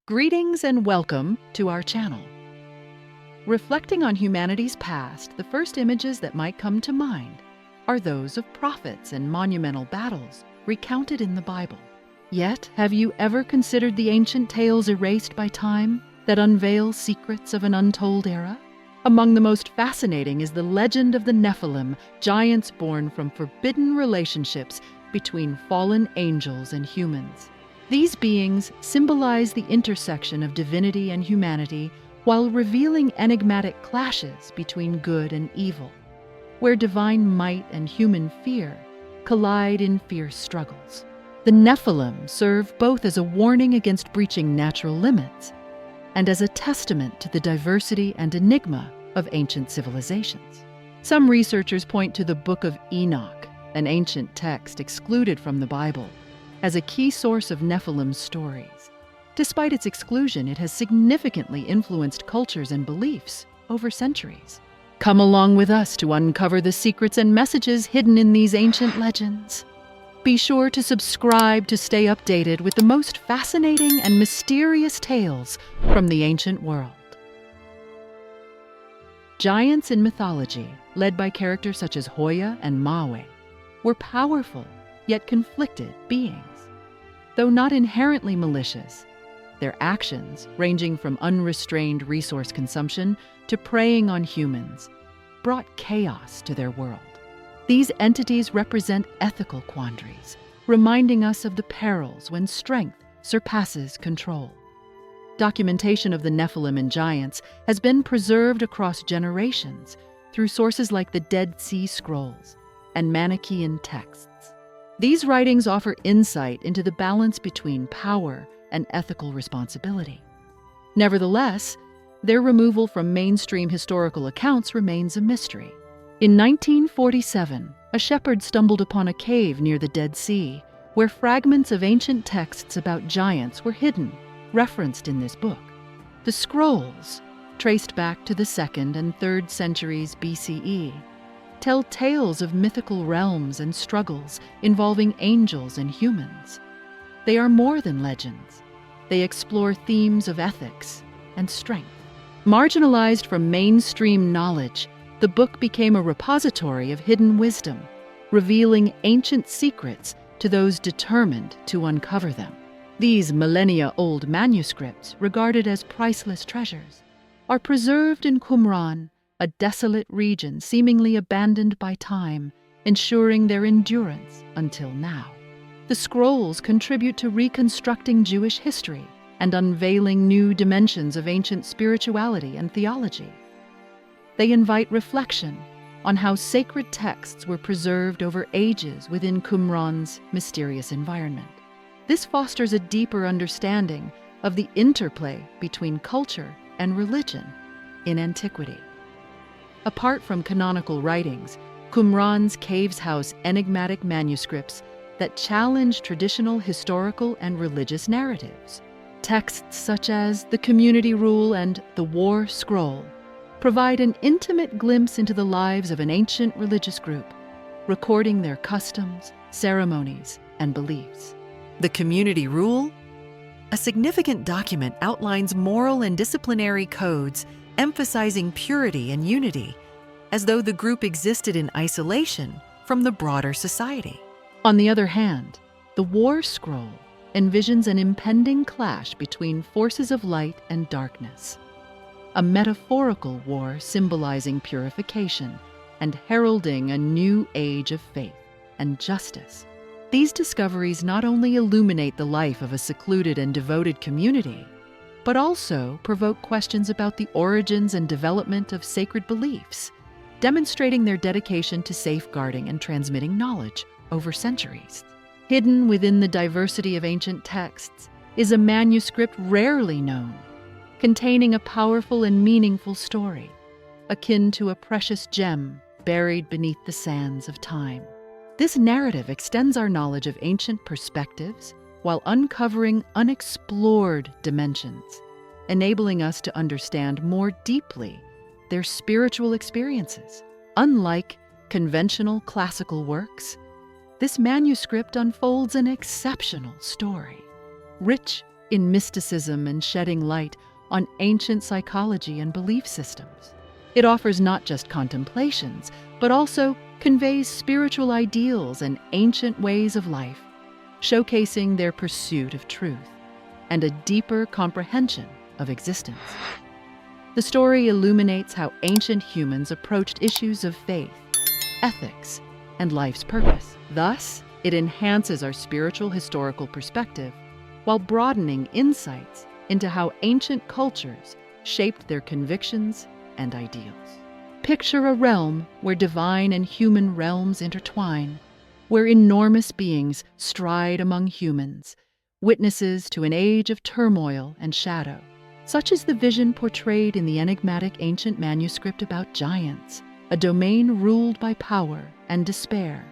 Greetings and welcome to our channel. Reflecting on humanity's past, the first images that might come to mind are those of prophets and monumental battles recounted in the Bible. Yet, have you ever considered the ancient tales erased by time that unveil secrets of an untold era? Among the most fascinating is the legend of the Nephilim, giants born from forbidden relationships between fallen angels and humans. These beings symbolize the intersection of divinity and humanity while revealing enigmatic clashes between good and evil, where divine might and human fear collide in fierce struggles. The Nephilim serve both as a warning against breaching natural limits and as a testament to the diversity and enigma of ancient civilizations. Some researchers point to the Book of Enoch, an ancient text excluded from the Bible, as a key source of Nephilim stories. Despite its exclusion, it has significantly influenced cultures and beliefs over centuries. Come along with us to uncover the secrets and messages hidden in these ancient legends. Be sure to subscribe to stay updated with the most fascinating and mysterious tales from the ancient world. Giants in mythology, led by characters such as Hoya and Maui, were powerful yet conflicted beings. Though not inherently malicious, their actions, ranging from unrestrained resource consumption to preying on humans, brought chaos to their world. These entities represent ethical quandaries, reminding us of the perils when strength surpasses control. Documentation of the Nephilim and giants has been preserved across generations through sources like the Dead Sea Scrolls and Manichaean texts. These writings offer insight into the balance between power and ethical responsibility. Nevertheless, their removal from mainstream historical accounts remains a mystery. In 1947, a shepherd stumbled upon a cave near the Dead Sea, where fragments of ancient texts about giants were hidden, referenced in this book. The scrolls, traced back to the 2nd and 3rd centuries BCE, tell tales of mythical realms and struggles involving angels and humans. They are more than legends. They explore themes of ethics and strength. Marginalized from mainstream knowledge, the book became a repository of hidden wisdom, revealing ancient secrets to those determined to uncover them. These millennia-old manuscripts, regarded as priceless treasures, are preserved in Qumran, a desolate region seemingly abandoned by time, ensuring their endurance until now. The scrolls contribute to reconstructing Jewish history and unveiling new dimensions of ancient spirituality and theology. They invite reflection on how sacred texts were preserved over ages within Qumran's mysterious environment. This fosters a deeper understanding of the interplay between culture and religion in antiquity. Apart from canonical writings, Qumran's caves house enigmatic manuscripts that challenge traditional historical and religious narratives. Texts such as the Community Rule and the War Scroll provide an intimate glimpse into the lives of an ancient religious group, recording their customs, ceremonies, and beliefs. The Community Rule? A significant document outlines moral and disciplinary codes emphasizing purity and unity, as though the group existed in isolation from the broader society. On the other hand, the War Scroll envisions an impending clash between forces of light and darkness, a metaphorical war symbolizing purification and heralding a new age of faith and justice. These discoveries not only illuminate the life of a secluded and devoted community, but also provoke questions about the origins and development of sacred beliefs, demonstrating their dedication to safeguarding and transmitting knowledge over centuries. Hidden within the diversity of ancient texts is a manuscript rarely known, containing a powerful and meaningful story, akin to a precious gem buried beneath the sands of time. This narrative extends our knowledge of ancient perspectives while uncovering unexplored dimensions, enabling us to understand more deeply their spiritual experiences. Unlike conventional classical works, this manuscript unfolds an exceptional story, rich in mysticism and shedding light on ancient psychology and belief systems. It offers not just contemplations, but also conveys spiritual ideals and ancient ways of life, showcasing their pursuit of truth and a deeper comprehension of existence. The story illuminates how ancient humans approached issues of faith, ethics, and life's purpose. Thus, it enhances our spiritual historical perspective while broadening insights into how ancient cultures shaped their convictions and ideals. Picture a realm where divine and human realms intertwine, where enormous beings stride among humans, witnesses to an age of turmoil and shadow. Such is the vision portrayed in the enigmatic ancient manuscript about giants, a domain ruled by power and despair,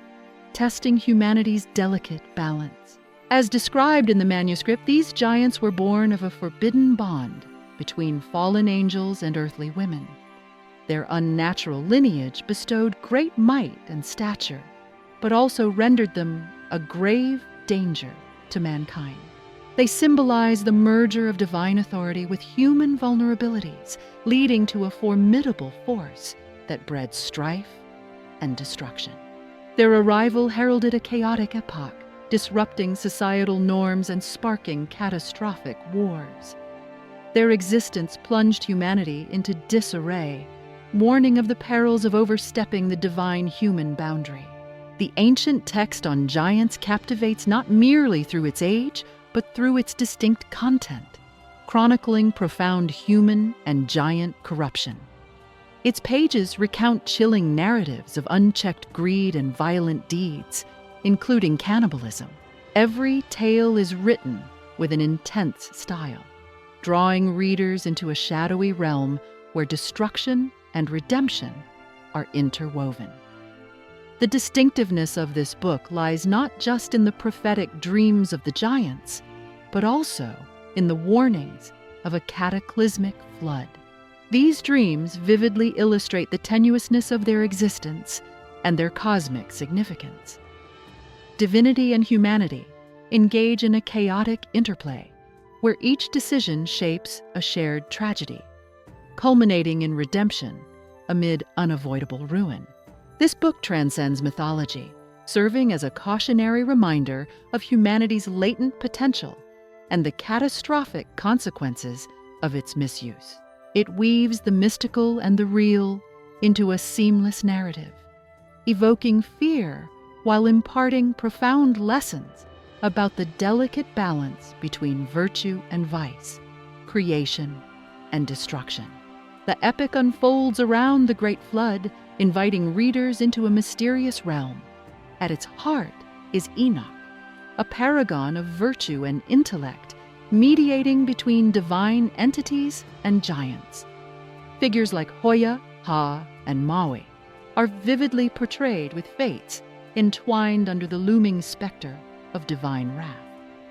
testing humanity's delicate balance. As described in the manuscript, these giants were born of a forbidden bond between fallen angels and earthly women. Their unnatural lineage bestowed great might and stature, but also rendered them a grave danger to mankind. They symbolize the merger of divine authority with human vulnerabilities, leading to a formidable force that bred strife and destruction. Their arrival heralded a chaotic epoch, disrupting societal norms and sparking catastrophic wars. Their existence plunged humanity into disarray, warning of the perils of overstepping the divine-human boundary. The ancient text on giants captivates not merely through its age, but through its distinct content, chronicling profound human and giant corruption. Its pages recount chilling narratives of unchecked greed and violent deeds, including cannibalism. Every tale is written with an intense style, drawing readers into a shadowy realm where destruction and redemption are interwoven. The distinctiveness of this book lies not just in the prophetic dreams of the giants, but also in the warnings of a cataclysmic flood. These dreams vividly illustrate the tenuousness of their existence and their cosmic significance. Divinity and humanity engage in a chaotic interplay, where each decision shapes a shared tragedy, culminating in redemption amid unavoidable ruin. This book transcends mythology, serving as a cautionary reminder of humanity's latent potential and the catastrophic consequences of its misuse. It weaves the mystical and the real into a seamless narrative, evoking fear while imparting profound lessons about the delicate balance between virtue and vice, creation and destruction. The epic unfolds around the Great Flood, inviting readers into a mysterious realm. At its heart is Enoch, a paragon of virtue and intellect, mediating between divine entities and giants. Figures like Hoya, Ha, and Maui are vividly portrayed with fates entwined under the looming specter of divine wrath.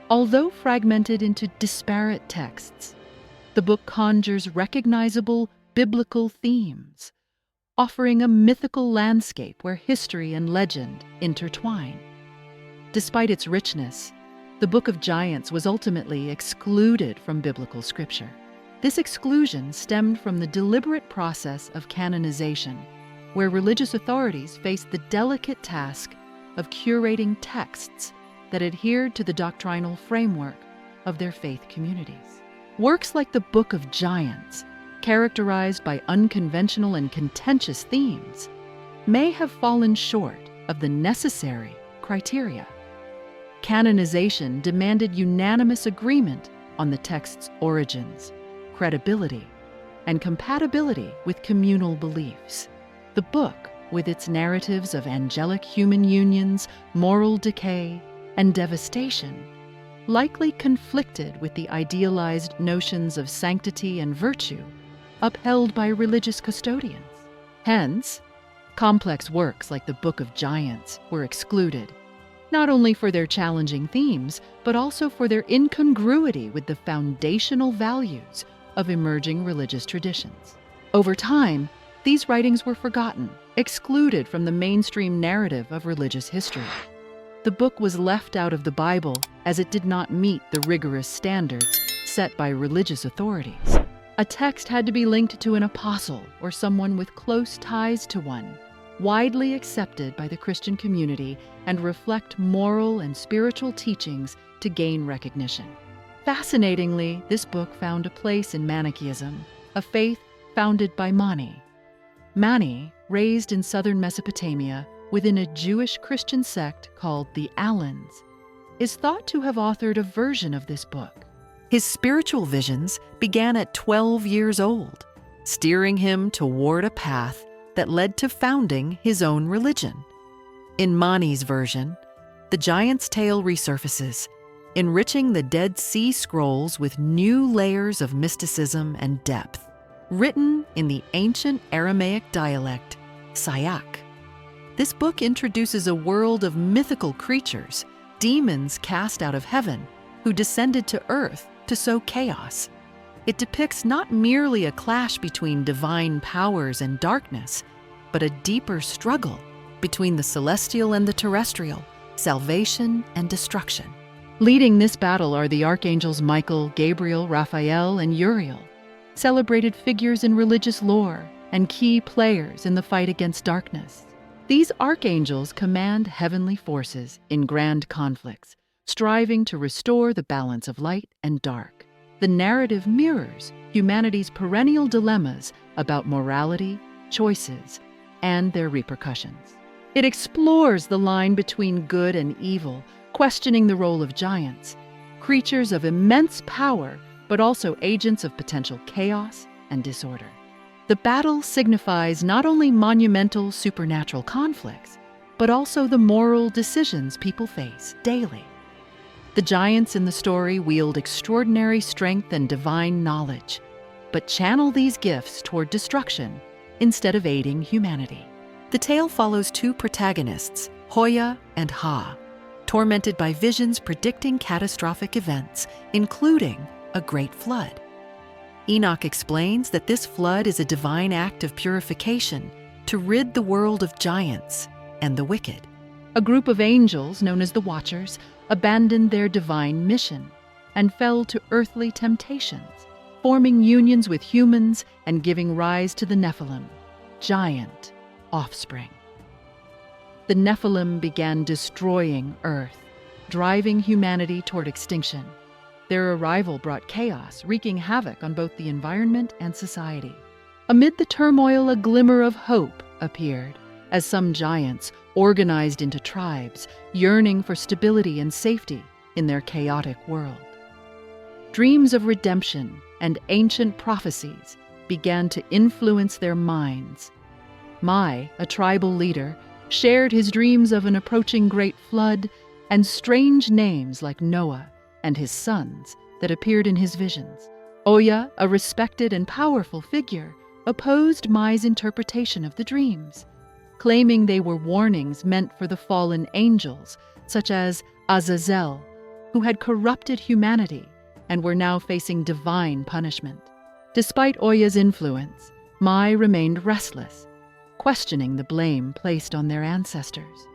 Although fragmented into disparate texts, the book conjures recognizable biblical themes, offering a mythical landscape where history and legend intertwine. Despite its richness, the Book of Giants was ultimately excluded from biblical scripture. This exclusion stemmed from the deliberate process of canonization, where religious authorities faced the delicate task of curating texts that adhered to the doctrinal framework of their faith communities. Works like the Book of Giants, characterized by unconventional and contentious themes, may have fallen short of the necessary criteria. Canonization demanded unanimous agreement on the text's origins, credibility, and compatibility with communal beliefs. The book, with its narratives of angelic human unions, moral decay, and devastation, likely conflicted with the idealized notions of sanctity and virtue upheld by religious custodians. Hence, complex works like the Book of Giants were excluded, not only for their challenging themes, but also for their incongruity with the foundational values of emerging religious traditions. Over time, these writings were forgotten, excluded from the mainstream narrative of religious history. The book was left out of the Bible as it did not meet the rigorous standards set by religious authorities. A text had to be linked to an apostle or someone with close ties to one, widely accepted by the Christian community, and reflect moral and spiritual teachings to gain recognition. Fascinatingly, this book found a place in Manichaeism, a faith founded by Mani. Mani, raised in southern Mesopotamia within a Jewish Christian sect called the Alans, is thought to have authored a version of this book. His spiritual visions began at 12 years old, steering him toward a path that led to founding his own religion. In Mani's version, the giant's tale resurfaces, enriching the Dead Sea Scrolls with new layers of mysticism and depth, written in the ancient Aramaic dialect, Sayak. This book introduces a world of mythical creatures, demons cast out of heaven, who descended to earth to sow chaos. It depicts not merely a clash between divine powers and darkness, but a deeper struggle between the celestial and the terrestrial, salvation and destruction. Leading this battle are the archangels Michael, Gabriel, Raphael, and Uriel, celebrated figures in religious lore and key players in the fight against darkness. These archangels command heavenly forces in grand conflicts, striving to restore the balance of light and dark. The narrative mirrors humanity's perennial dilemmas about morality, choices, and their repercussions. It explores the line between good and evil, questioning the role of giants, creatures of immense power, but also agents of potential chaos and disorder. The battle signifies not only monumental supernatural conflicts, but also the moral decisions people face daily. The giants in the story wield extraordinary strength and divine knowledge, but channel these gifts toward destruction instead of aiding humanity. The tale follows two protagonists, Hoya and Ha, tormented by visions predicting catastrophic events, including a great flood. Enoch explains that this flood is a divine act of purification to rid the world of giants and the wicked. A group of angels, known as the Watchers, abandoned their divine mission and fell to earthly temptations, forming unions with humans and giving rise to the Nephilim, giant offspring. The Nephilim began destroying Earth, driving humanity toward extinction. Their arrival brought chaos, wreaking havoc on both the environment and society. Amid the turmoil, a glimmer of hope appeared, as some giants organized into tribes, yearning for stability and safety in their chaotic world. Dreams of redemption and ancient prophecies began to influence their minds. Mai, a tribal leader, shared his dreams of an approaching great flood and strange names like Noah and his sons that appeared in his visions. Oya, a respected and powerful figure, opposed Mai's interpretation of the dreams, claiming they were warnings meant for the fallen angels, such as Azazel, who had corrupted humanity and were now facing divine punishment. Despite Oya's influence, Mai remained restless, questioning the blame placed on their ancestors.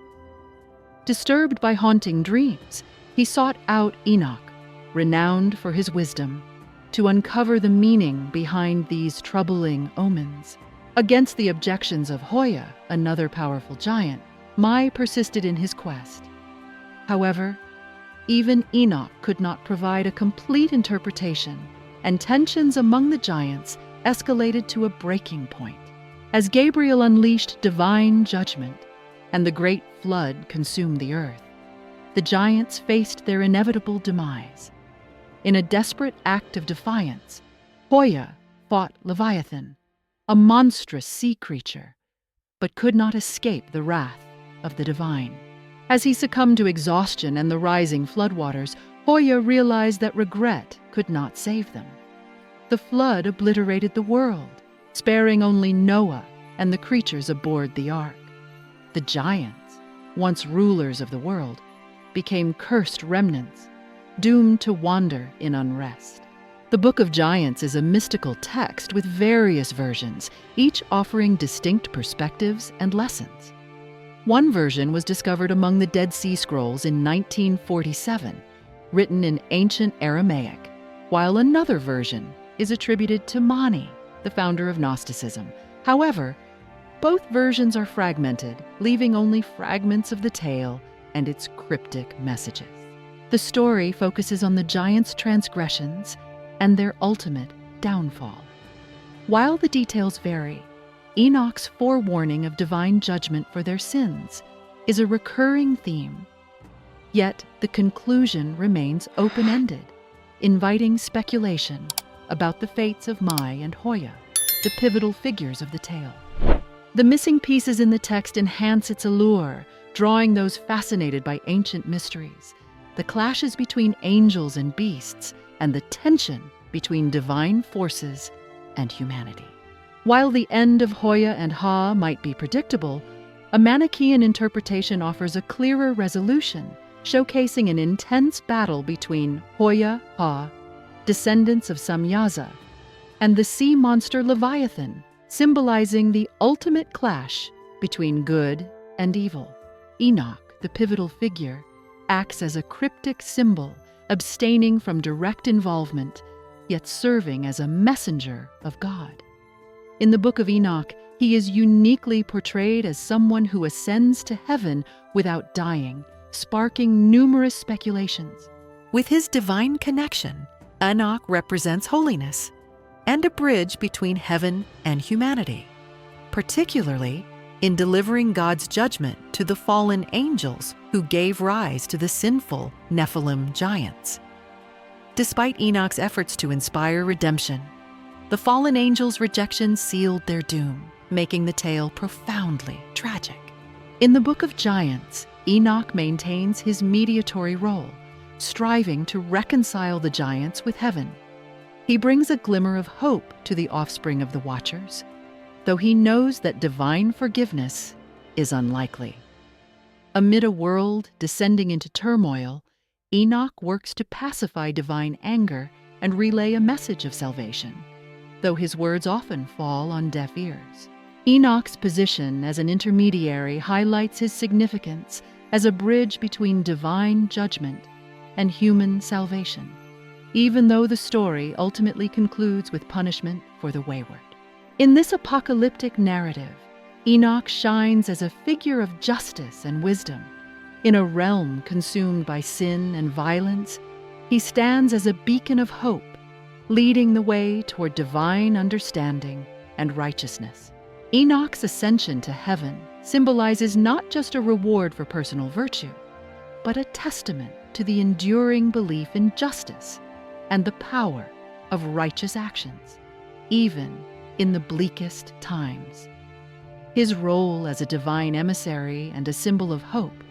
Disturbed by haunting dreams, he sought out Enoch, renowned for his wisdom, to uncover the meaning behind these troubling omens. Against the objections of Hoya, another powerful giant, Mai persisted in his quest. However, even Enoch could not provide a complete interpretation, and tensions among the giants escalated to a breaking point. As Gabriel unleashed divine judgment and the great flood consumed the earth, the giants faced their inevitable demise. In a desperate act of defiance, Hoya fought Leviathan, a monstrous sea creature, but could not escape the wrath of the divine. As he succumbed to exhaustion and the rising floodwaters, Hoya realized that regret could not save them. The flood obliterated the world, sparing only Noah and the creatures aboard the ark. The giants, once rulers of the world, became cursed remnants, doomed to wander in unrest. The Book of Giants is a mystical text with various versions, each offering distinct perspectives and lessons. One version was discovered among the Dead Sea Scrolls in 1947, written in ancient Aramaic, while another version is attributed to Mani, the founder of Gnosticism. However, both versions are fragmented, leaving only fragments of the tale and its cryptic messages. The story focuses on the giants' transgressions and their ultimate downfall. While the details vary, Enoch's forewarning of divine judgment for their sins is a recurring theme. Yet the conclusion remains open-ended, inviting speculation about the fates of Mai and Hoya, the pivotal figures of the tale. The missing pieces in the text enhance its allure, drawing those fascinated by ancient mysteries, the clashes between angels and beasts, and the tension between divine forces and humanity. While the end of Hoya and Ha might be predictable, a Manichaean interpretation offers a clearer resolution, showcasing an intense battle between Hoya, Ha, descendants of Samyaza, and the sea monster Leviathan, symbolizing the ultimate clash between good and evil. Enoch, the pivotal figure, acts as a cryptic symbol, abstaining from direct involvement, yet serving as a messenger of God. In the Book of Enoch, he is uniquely portrayed as someone who ascends to heaven without dying, sparking numerous speculations. With his divine connection, Enoch represents holiness and a bridge between heaven and humanity, particularly in delivering God's judgment to the fallen angels who gave rise to the sinful Nephilim giants. Despite Enoch's efforts to inspire redemption, the fallen angels' rejection sealed their doom, making the tale profoundly tragic. In the Book of Giants, Enoch maintains his mediatory role, striving to reconcile the giants with heaven. He brings a glimmer of hope to the offspring of the Watchers, though he knows that divine forgiveness is unlikely. Amid a world descending into turmoil, Enoch works to pacify divine anger and relay a message of salvation, though his words often fall on deaf ears. Enoch's position as an intermediary highlights his significance as a bridge between divine judgment and human salvation, even though the story ultimately concludes with punishment for the wayward. In this apocalyptic narrative, Enoch shines as a figure of justice and wisdom. In a realm consumed by sin and violence, he stands as a beacon of hope, leading the way toward divine understanding and righteousness. Enoch's ascension to heaven symbolizes not just a reward for personal virtue, but a testament to the enduring belief in justice and the power of righteous actions, even in the bleakest times. His role as a divine emissary and a symbol of hope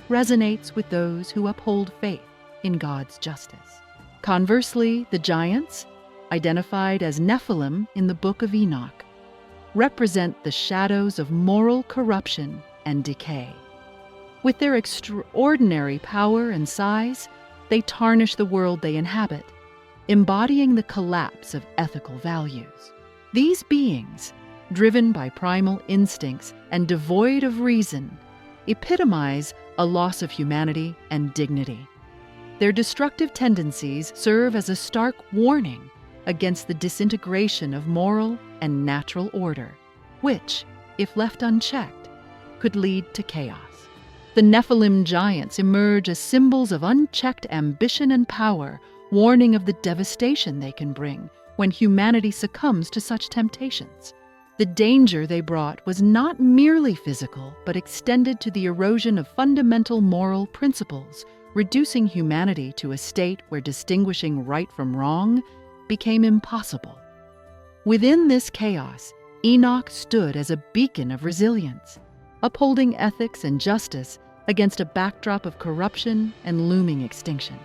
resonates with those who uphold faith in God's justice. Conversely, the giants, identified as Nephilim in the Book of Enoch, represent the shadows of moral corruption and decay. With their extraordinary power and size, they tarnish the world they inhabit, embodying the collapse of ethical values. These beings, driven by primal instincts and devoid of reason, epitomize a loss of humanity and dignity. Their destructive tendencies serve as a stark warning against the disintegration of moral and natural order, which, if left unchecked, could lead to chaos. The Nephilim giants emerge as symbols of unchecked ambition and power, warning of the devastation they can bring when humanity succumbs to such temptations. The danger they brought was not merely physical, but extended to the erosion of fundamental moral principles, reducing humanity to a state where distinguishing right from wrong became impossible. Within this chaos, Enoch stood as a beacon of resilience, upholding ethics and justice against a backdrop of corruption and looming extinction.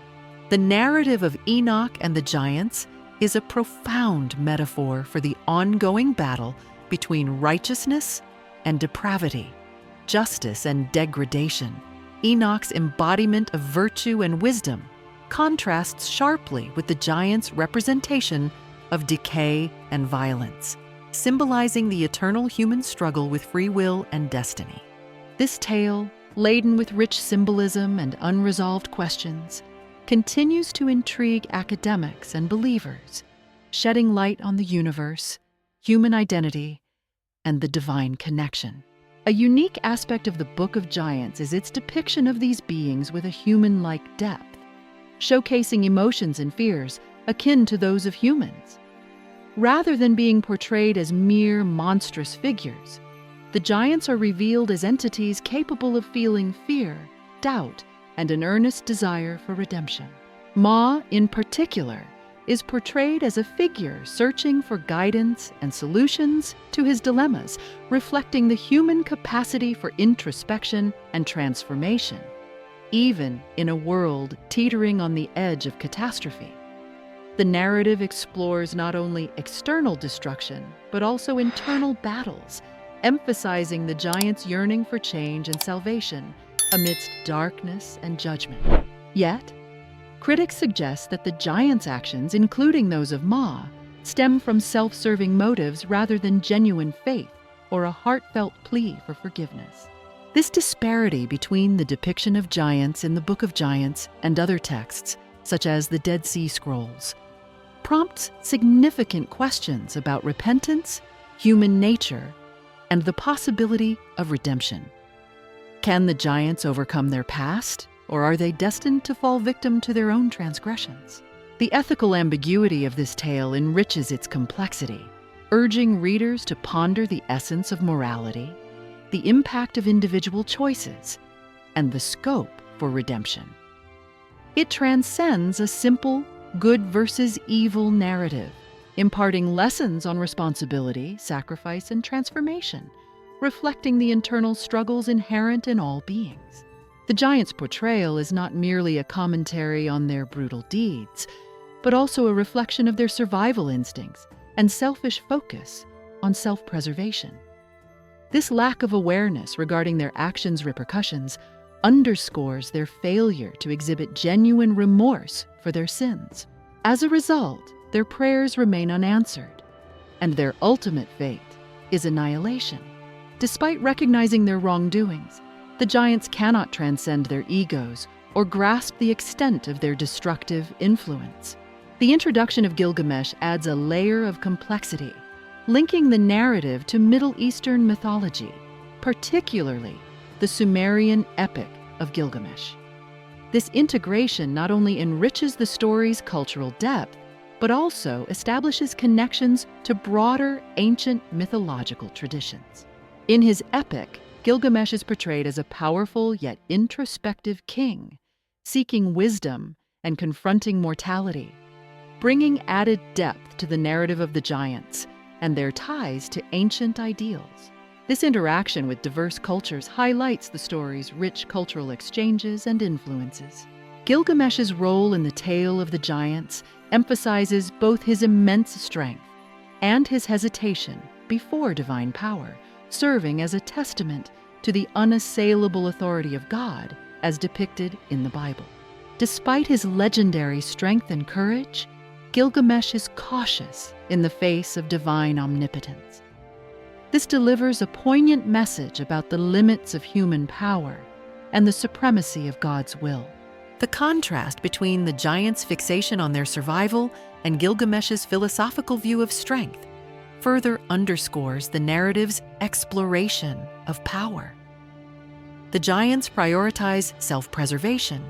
The narrative of Enoch and the giants is a profound metaphor for the ongoing battle between righteousness and depravity, justice and degradation. Enoch's embodiment of virtue and wisdom contrasts sharply with the giants' representation of decay and violence, symbolizing the eternal human struggle with free will and destiny. This tale, laden with rich symbolism and unresolved questions, continues to intrigue academics and believers, shedding light on the universe, human identity, and the divine connection. A unique aspect of the Book of Giants is its depiction of these beings with a human-like depth, showcasing emotions and fears akin to those of humans. Rather than being portrayed as mere monstrous figures, the giants are revealed as entities capable of feeling fear, doubt, and an earnest desire for redemption. Ma, in particular, is portrayed as a figure searching for guidance and solutions to his dilemmas, reflecting the human capacity for introspection and transformation, even in a world teetering on the edge of catastrophe. The narrative explores not only external destruction, but also internal battles, emphasizing the giants' yearning for change and salvation amidst darkness and judgment. Yet, critics suggest that the giants' actions, including those of Ma, stem from self-serving motives rather than genuine faith or a heartfelt plea for forgiveness. This disparity between the depiction of giants in the Book of Giants and other texts, such as the Dead Sea Scrolls, prompts significant questions about repentance, human nature, and the possibility of redemption. Can the giants overcome their past, or are they destined to fall victim to their own transgressions? The ethical ambiguity of this tale enriches its complexity, urging readers to ponder the essence of morality, the impact of individual choices, and the scope for redemption. It transcends a simple good versus evil narrative, imparting lessons on responsibility, sacrifice, and transformation, reflecting the internal struggles inherent in all beings. The giants' portrayal is not merely a commentary on their brutal deeds, but also a reflection of their survival instincts and selfish focus on self-preservation. This lack of awareness regarding their actions' repercussions underscores their failure to exhibit genuine remorse for their sins. As a result, their prayers remain unanswered, and their ultimate fate is annihilation. Despite recognizing their wrongdoings, the giants cannot transcend their egos or grasp the extent of their destructive influence. The introduction of Gilgamesh adds a layer of complexity, linking the narrative to Middle Eastern mythology, particularly the Sumerian epic of Gilgamesh. This integration not only enriches the story's cultural depth, but also establishes connections to broader ancient mythological traditions. In his epic, Gilgamesh is portrayed as a powerful yet introspective king, seeking wisdom and confronting mortality, bringing added depth to the narrative of the giants and their ties to ancient ideals. This interaction with diverse cultures highlights the story's rich cultural exchanges and influences. Gilgamesh's role in the tale of the giants emphasizes both his immense strength and his hesitation before divine power, serving as a testament to the unassailable authority of God as depicted in the Bible. Despite his legendary strength and courage, Gilgamesh is cautious in the face of divine omnipotence. This delivers a poignant message about the limits of human power and the supremacy of God's will. The contrast between the giants' fixation on their survival and Gilgamesh's philosophical view of strength further underscores the narrative's exploration of power. The giants prioritize self-preservation,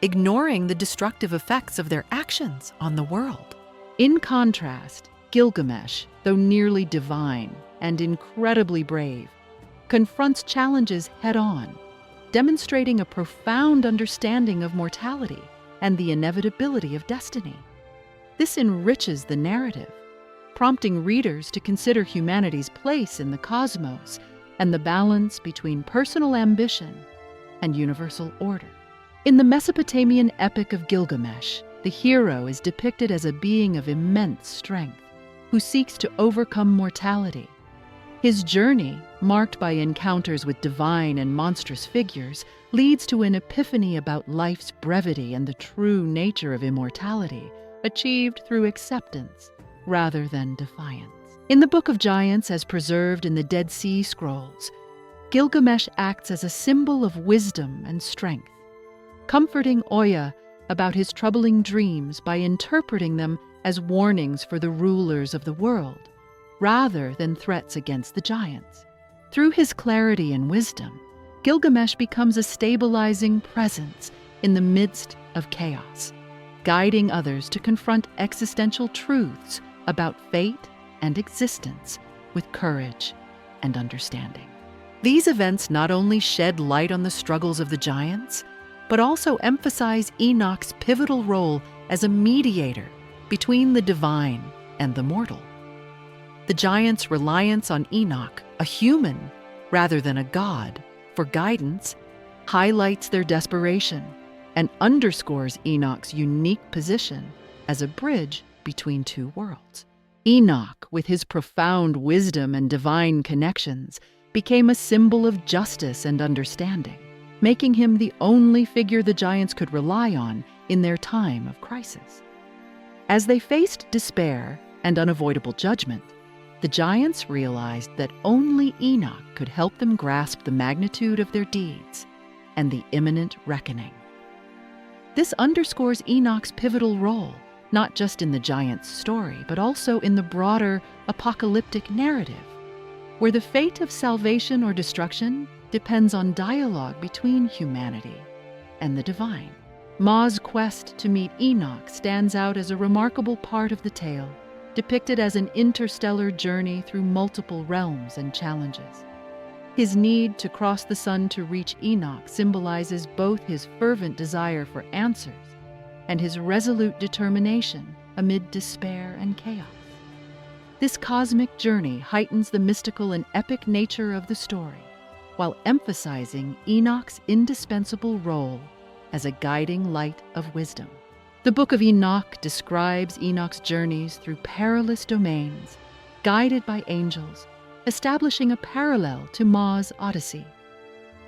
ignoring the destructive effects of their actions on the world. In contrast, Gilgamesh, though nearly divine and incredibly brave, confronts challenges head-on, demonstrating a profound understanding of mortality and the inevitability of destiny. This enriches the narrative, prompting readers to consider humanity's place in the cosmos and the balance between personal ambition and universal order. In the Mesopotamian epic of Gilgamesh, the hero is depicted as a being of immense strength who seeks to overcome mortality. His journey, marked by encounters with divine and monstrous figures, leads to an epiphany about life's brevity and the true nature of immortality, achieved through acceptance rather than defiance. In the Book of Giants, as preserved in the Dead Sea Scrolls, Gilgamesh acts as a symbol of wisdom and strength, comforting Oya about his troubling dreams by interpreting them as warnings for the rulers of the world, rather than threats against the giants. Through his clarity and wisdom, Gilgamesh becomes a stabilizing presence in the midst of chaos, guiding others to confront existential truths about fate and existence with courage and understanding. These events not only shed light on the struggles of the giants, but also emphasize Enoch's pivotal role as a mediator between the divine and the mortal. The giants' reliance on Enoch, a human rather than a god, for guidance highlights their desperation and underscores Enoch's unique position as a bridge between two worlds. Enoch, with his profound wisdom and divine connections, became a symbol of justice and understanding, making him the only figure the giants could rely on in their time of crisis. As they faced despair and unavoidable judgment, the giants realized that only Enoch could help them grasp the magnitude of their deeds and the imminent reckoning. This underscores Enoch's pivotal role, not just in the giants' story, but also in the broader apocalyptic narrative, where the fate of salvation or destruction depends on dialogue between humanity and the divine. Ma's quest to meet Enoch stands out as a remarkable part of the tale, depicted as an interstellar journey through multiple realms and challenges. His need to cross the sun to reach Enoch symbolizes both his fervent desire for answers and his resolute determination amid despair and chaos. This cosmic journey heightens the mystical and epic nature of the story, while emphasizing Enoch's indispensable role as a guiding light of wisdom. The Book of Enoch describes Enoch's journeys through perilous domains, guided by angels, establishing a parallel to Ma's Odyssey.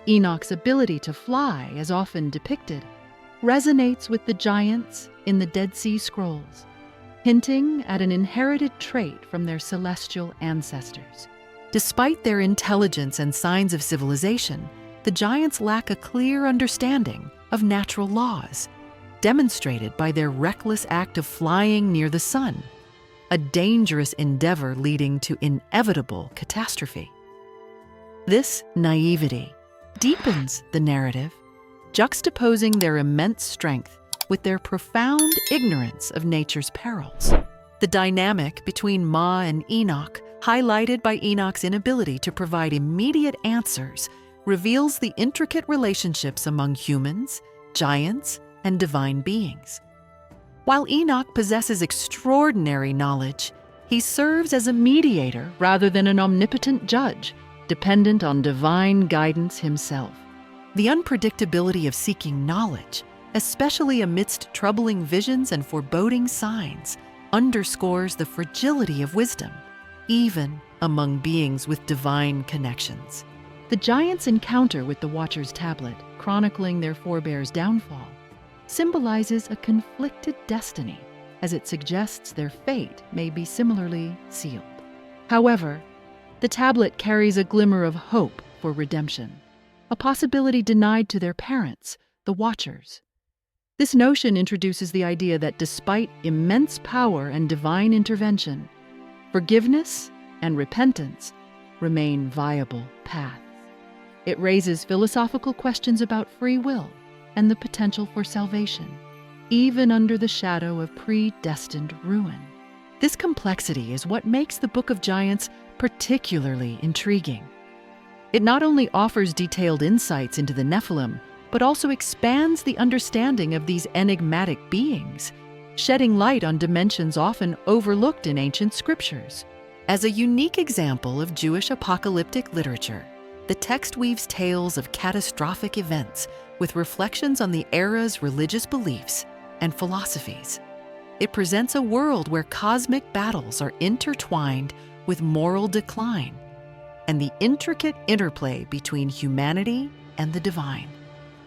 Enoch's ability to fly, as often depicted, resonates with the giants in the Dead Sea Scrolls, hinting at an inherited trait from their celestial ancestors. Despite their intelligence and signs of civilization, the giants lack a clear understanding of natural laws, demonstrated by their reckless act of flying near the sun, a dangerous endeavor leading to inevitable catastrophe. This naivety deepens the narrative, juxtaposing their immense strength with their profound ignorance of nature's perils. The dynamic between Ma and Enoch, highlighted by Enoch's inability to provide immediate answers, reveals the intricate relationships among humans, giants, and divine beings. While Enoch possesses extraordinary knowledge, he serves as a mediator rather than an omnipotent judge, dependent on divine guidance himself. The unpredictability of seeking knowledge, especially amidst troubling visions and foreboding signs, underscores the fragility of wisdom, even among beings with divine connections. The giants' encounter with the Watcher's tablet, chronicling their forebears' downfall, symbolizes a conflicted destiny, as it suggests their fate may be similarly sealed. However, the tablet carries a glimmer of hope for redemption, a possibility denied to their parents, the Watchers. This notion introduces the idea that despite immense power and divine intervention, forgiveness and repentance remain viable paths. It raises philosophical questions about free will and the potential for salvation, even under the shadow of predestined ruin. This complexity is what makes the Book of Giants particularly intriguing. It not only offers detailed insights into the Nephilim, but also expands the understanding of these enigmatic beings, shedding light on dimensions often overlooked in ancient scriptures. As a unique example of Jewish apocalyptic literature, the text weaves tales of catastrophic events with reflections on the era's religious beliefs and philosophies. It presents a world where cosmic battles are intertwined with moral decline and the intricate interplay between humanity and the divine.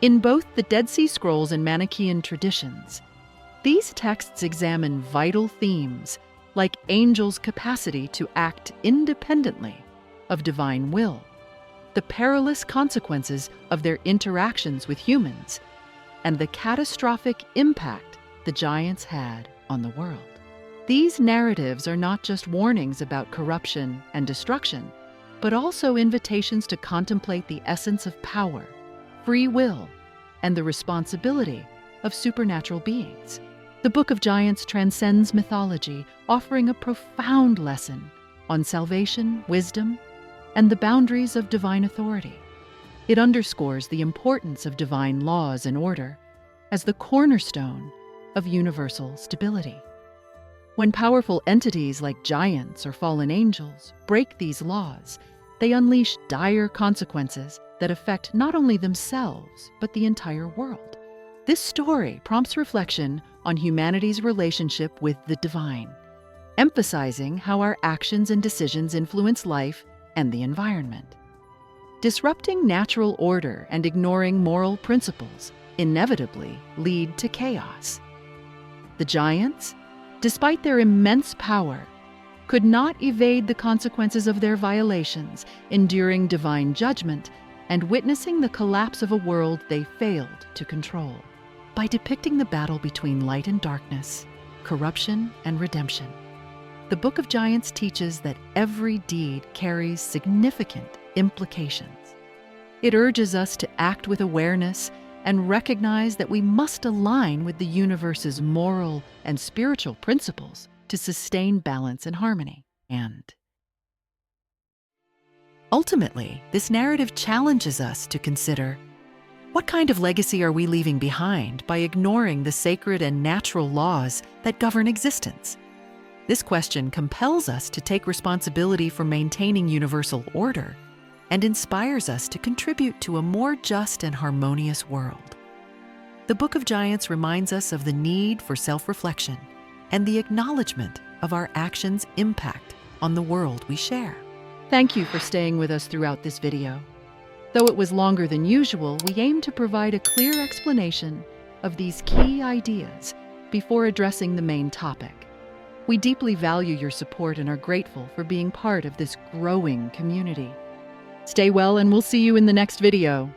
In both the Dead Sea Scrolls and Manichaean traditions, these texts examine vital themes like angels' capacity to act independently of divine will, the perilous consequences of their interactions with humans, and the catastrophic impact the giants had on the world. These narratives are not just warnings about corruption and destruction, but also invitations to contemplate the essence of power, free will, and the responsibility of supernatural beings. The Book of Giants transcends mythology, offering a profound lesson on salvation, wisdom, and the boundaries of divine authority. It underscores the importance of divine laws and order as the cornerstone of universal stability. When powerful entities like giants or fallen angels break these laws, they unleash dire consequences that affect not only themselves, but the entire world. This story prompts reflection on humanity's relationship with the divine, emphasizing how our actions and decisions influence life and the environment. Disrupting natural order and ignoring moral principles inevitably lead to chaos. The giants, despite their immense power, could not evade the consequences of their violations, enduring divine judgment and witnessing the collapse of a world they failed to control. By depicting the battle between light and darkness, corruption and redemption, the Book of Giants teaches that every deed carries significant implications. It urges us to act with awareness and recognize that we must align with the universe's moral and spiritual principles to sustain balance and harmony. And ultimately, this narrative challenges us to consider, what kind of legacy are we leaving behind by ignoring the sacred and natural laws that govern existence? This question compels us to take responsibility for maintaining universal order and inspires us to contribute to a more just and harmonious world. The Book of Giants reminds us of the need for self-reflection and the acknowledgement of our actions' impact on the world we share. Thank you for staying with us throughout this video. Though it was longer than usual, we aim to provide a clear explanation of these key ideas before addressing the main topic. We deeply value your support and are grateful for being part of this growing community. Stay well, and we'll see you in the next video.